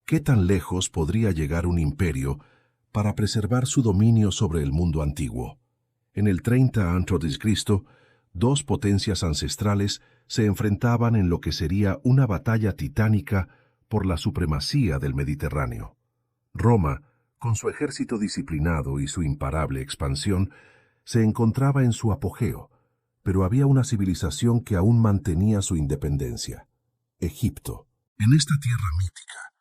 ¿Qué tan lejos podría llegar un imperio para preservar su dominio sobre el mundo antiguo? En el 30 a.C., dos potencias ancestrales se enfrentaban en lo que sería una batalla titánica por la supremacía del Mediterráneo. Roma, con su ejército disciplinado y su imparable expansión, se encontraba en su apogeo, pero había una civilización que aún mantenía su independencia: Egipto. En esta tierra mítica,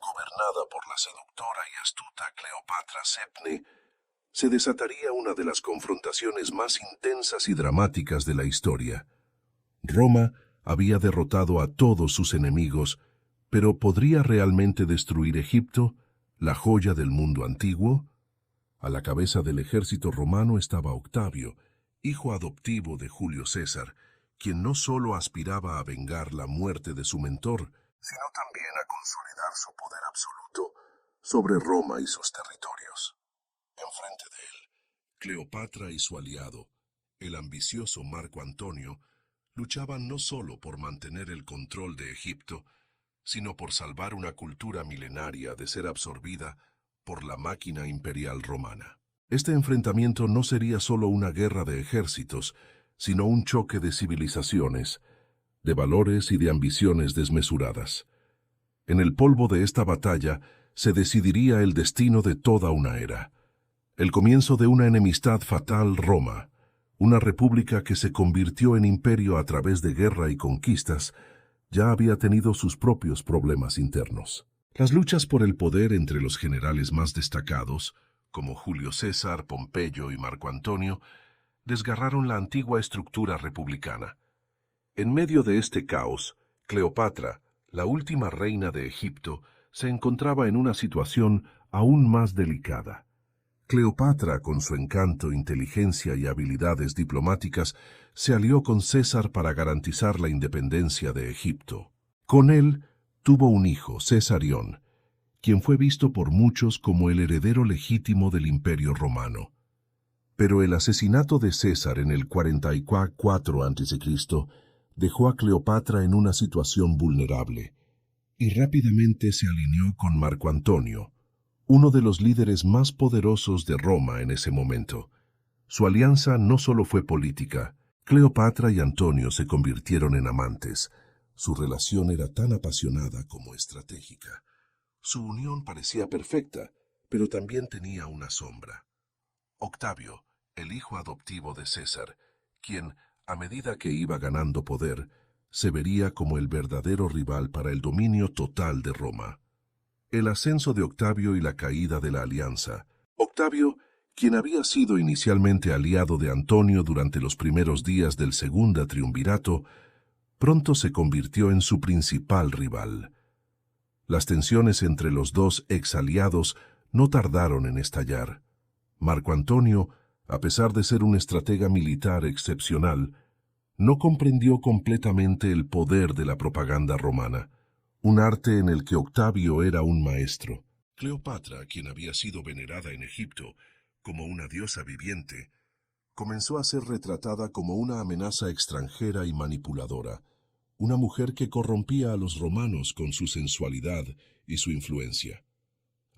gobernada por la seductora y astuta Cleopatra Sepne, se desataría una de las confrontaciones más intensas y dramáticas de la historia. Roma había derrotado a todos sus enemigos, pero ¿podría realmente destruir Egipto, la joya del mundo antiguo? A la cabeza del ejército romano estaba Octavio, hijo adoptivo de Julio César, quien no solo aspiraba a vengar la muerte de su mentor, sino también a consolidar su poder absoluto sobre Roma y sus territorios. Enfrente de él, Cleopatra y su aliado, el ambicioso Marco Antonio, luchaban no solo por mantener el control de Egipto, sino por salvar una cultura milenaria de ser absorbida por la máquina imperial romana. Este enfrentamiento no sería solo una guerra de ejércitos, sino un choque de civilizaciones, de valores y de ambiciones desmesuradas. En el polvo de esta batalla se decidiría el destino de toda una era, el comienzo de una enemistad fatal. Roma, una república que se convirtió en imperio a través de guerra y conquistas, ya había tenido sus propios problemas internos. Las luchas por el poder entre los generales más destacados, como Julio César, Pompeyo y Marco Antonio, desgarraron la antigua estructura republicana. En medio de este caos, Cleopatra, la última reina de Egipto, se encontraba en una situación aún más delicada. Cleopatra, con su encanto, inteligencia y habilidades diplomáticas, se alió con César para garantizar la independencia de Egipto. Con él tuvo un hijo, Cesarión, quien fue visto por muchos como el heredero legítimo del Imperio Romano. Pero el asesinato de César en el 44 a.C. dejó a Cleopatra en una situación vulnerable, y rápidamente se alineó con Marco Antonio, uno de los líderes más poderosos de Roma en ese momento. Su alianza no solo fue política. Cleopatra y Antonio se convirtieron en amantes. Su relación era tan apasionada como estratégica. Su unión parecía perfecta, pero también tenía una sombra. Octavio, el hijo adoptivo de César, quien, a medida que iba ganando poder, se vería como el verdadero rival para el dominio total de Roma. El ascenso de Octavio y la caída de la alianza. Octavio, quien había sido inicialmente aliado de Antonio durante los primeros días del segundo triunvirato, pronto se convirtió en su principal rival. Las tensiones entre los dos ex-aliados no tardaron en estallar. Marco Antonio, a pesar de ser un estratega militar excepcional, no comprendió completamente el poder de la propaganda romana, un arte en el que Octavio era un maestro. Cleopatra, quien había sido venerada en Egipto como una diosa viviente, comenzó a ser retratada como una amenaza extranjera y manipuladora, una mujer que corrompía a los romanos con su sensualidad y su influencia.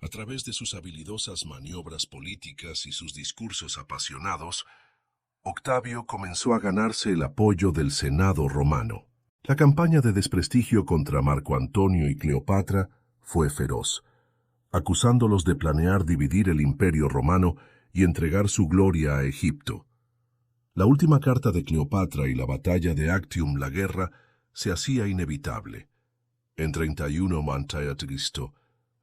A través de sus habilidosas maniobras políticas y sus discursos apasionados, Octavio comenzó a ganarse el apoyo del Senado romano. La campaña de desprestigio contra Marco Antonio y Cleopatra fue feroz, acusándolos de planear dividir el Imperio Romano y entregar su gloria a Egipto. La última carta de Cleopatra y la batalla de Actium, la guerra, se hacía inevitable. En 31 a.C.,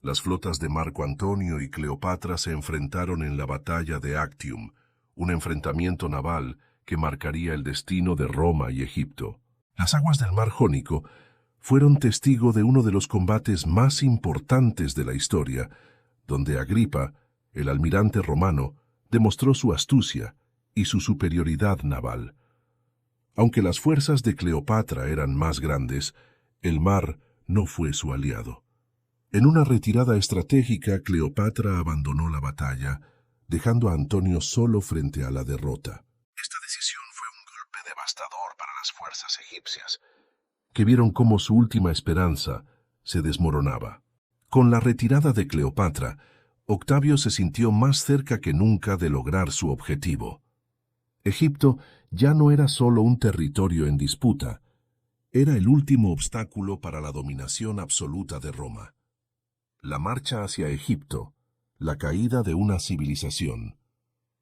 las flotas de Marco Antonio y Cleopatra se enfrentaron en la batalla de Actium, un enfrentamiento naval que marcaría el destino de Roma y Egipto. Las aguas del Mar Jónico fueron testigo de uno de los combates más importantes de la historia, donde Agripa, el almirante romano, demostró su astucia y su superioridad naval. Aunque las fuerzas de Cleopatra eran más grandes, el mar no fue su aliado. En una retirada estratégica, Cleopatra abandonó la batalla, dejando a Antonio solo frente a la derrota. Esta decisión fue un golpe devastador para las fuerzas egipcias, que vieron cómo su última esperanza se desmoronaba. Con la retirada de Cleopatra, Octavio se sintió más cerca que nunca de lograr su objetivo. Egipto ya no era solo un territorio en disputa, era el último obstáculo para la dominación absoluta de Roma. La marcha hacia Egipto, la caída de una civilización.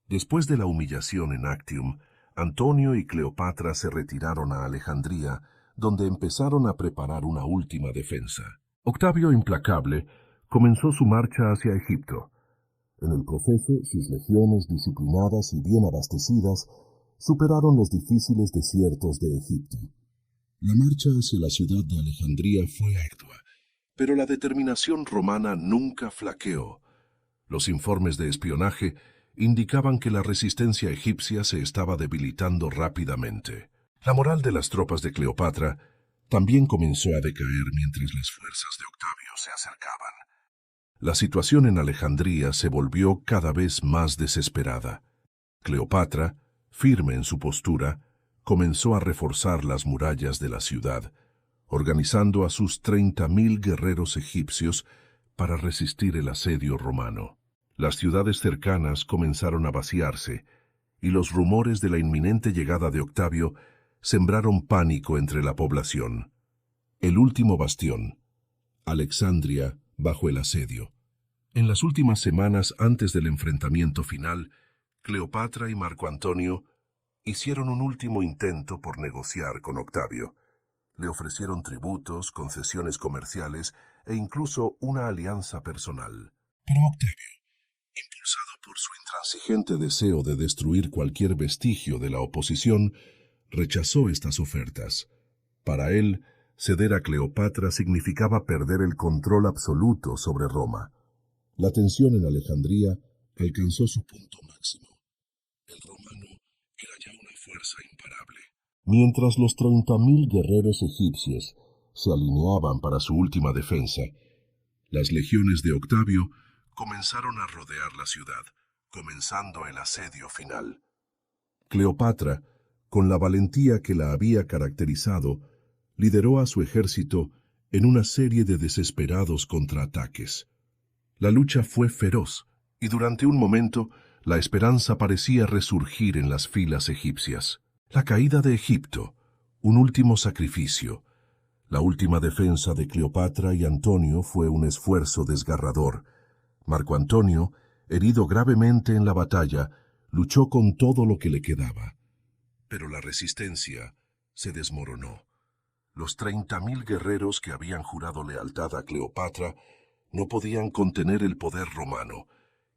Después de la humillación en Actium, Antonio y Cleopatra se retiraron a Alejandría, donde empezaron a preparar una última defensa. Octavio, implacable, comenzó su marcha hacia Egipto. En el proceso, sus legiones, disciplinadas y bien abastecidas, superaron los difíciles desiertos de Egipto. La marcha hacia la ciudad de Alejandría fue ardua, pero la determinación romana nunca flaqueó. Los informes de espionaje indicaban que la resistencia egipcia se estaba debilitando rápidamente. La moral de las tropas de Cleopatra también comenzó a decaer mientras las fuerzas de Octavio se acercaban. La situación en Alejandría se volvió cada vez más desesperada. Cleopatra, firme en su postura, comenzó a reforzar las murallas de la ciudad, organizando a sus 30.000 guerreros egipcios para resistir el asedio romano. Las ciudades cercanas comenzaron a vaciarse, y los rumores de la inminente llegada de Octavio sembraron pánico entre la población. El último bastión, Alexandria, bajo el asedio. En las últimas semanas antes del enfrentamiento final, Cleopatra y Marco Antonio hicieron un último intento por negociar con Octavio. Le ofrecieron tributos, concesiones comerciales e incluso una alianza personal. Pero Octavio, impulsado por su intransigente deseo de destruir cualquier vestigio de la oposición, rechazó estas ofertas. Para él, ceder a Cleopatra significaba perder el control absoluto sobre Roma. La tensión en Alejandría alcanzó su punto máximo. El romano era ya una fuerza imparable. Mientras los 30.000 guerreros egipcios se alineaban para su última defensa, las legiones de Octavio comenzaron a rodear la ciudad, comenzando el asedio final. Cleopatra, con la valentía que la había caracterizado, lideró a su ejército en una serie de desesperados contraataques. La lucha fue feroz, y durante un momento la esperanza parecía resurgir en las filas egipcias. La caída de Egipto, un último sacrificio. La última defensa de Cleopatra y Antonio fue un esfuerzo desgarrador. Marco Antonio, herido gravemente en la batalla, luchó con todo lo que le quedaba. Pero la resistencia se desmoronó. Los 30.000 guerreros que habían jurado lealtad a Cleopatra no podían contener el poder romano,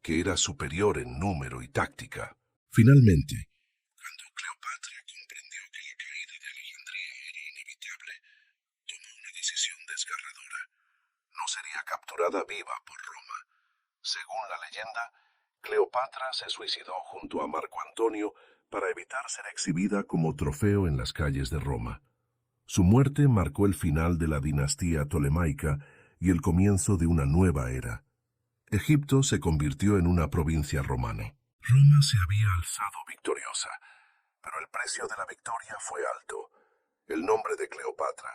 que era superior en número y táctica. Finalmente, cuando Cleopatra comprendió que la caída de Alejandría era inevitable, tomó una decisión desgarradora. No sería capturada viva por Roma. Según la leyenda, Cleopatra se suicidó junto a Marco Antonio para evitar ser exhibida como trofeo en las calles de Roma. Su muerte marcó el final de la dinastía tolemaica y el comienzo de una nueva era. Egipto se convirtió en una provincia romana. Roma se había alzado victoriosa, pero el precio de la victoria fue alto. El nombre de Cleopatra,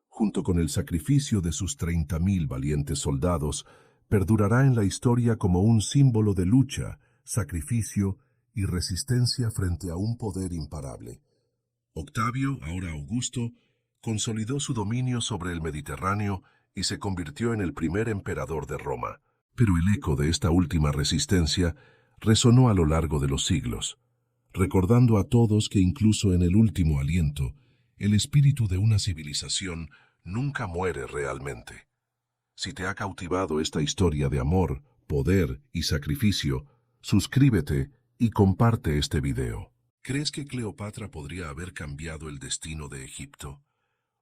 junto con el sacrificio de sus 30.000 valientes soldados, perdurará en la historia como un símbolo de lucha, sacrificio y resistencia frente a un poder imparable. Octavio, ahora Augusto, consolidó su dominio sobre el Mediterráneo y se convirtió en el primer emperador de Roma. Pero el eco de esta última resistencia resonó a lo largo de los siglos, recordando a todos que incluso en el último aliento, el espíritu de una civilización nunca muere realmente. Si te ha cautivado esta historia de amor, poder y sacrificio, suscríbete y comparte este video. ¿Crees que Cleopatra podría haber cambiado el destino de Egipto?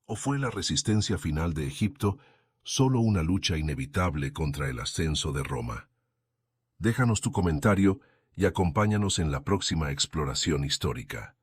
¿O fue la resistencia final de Egipto solo una lucha inevitable contra el ascenso de Roma? Déjanos tu comentario y acompáñanos en la próxima exploración histórica.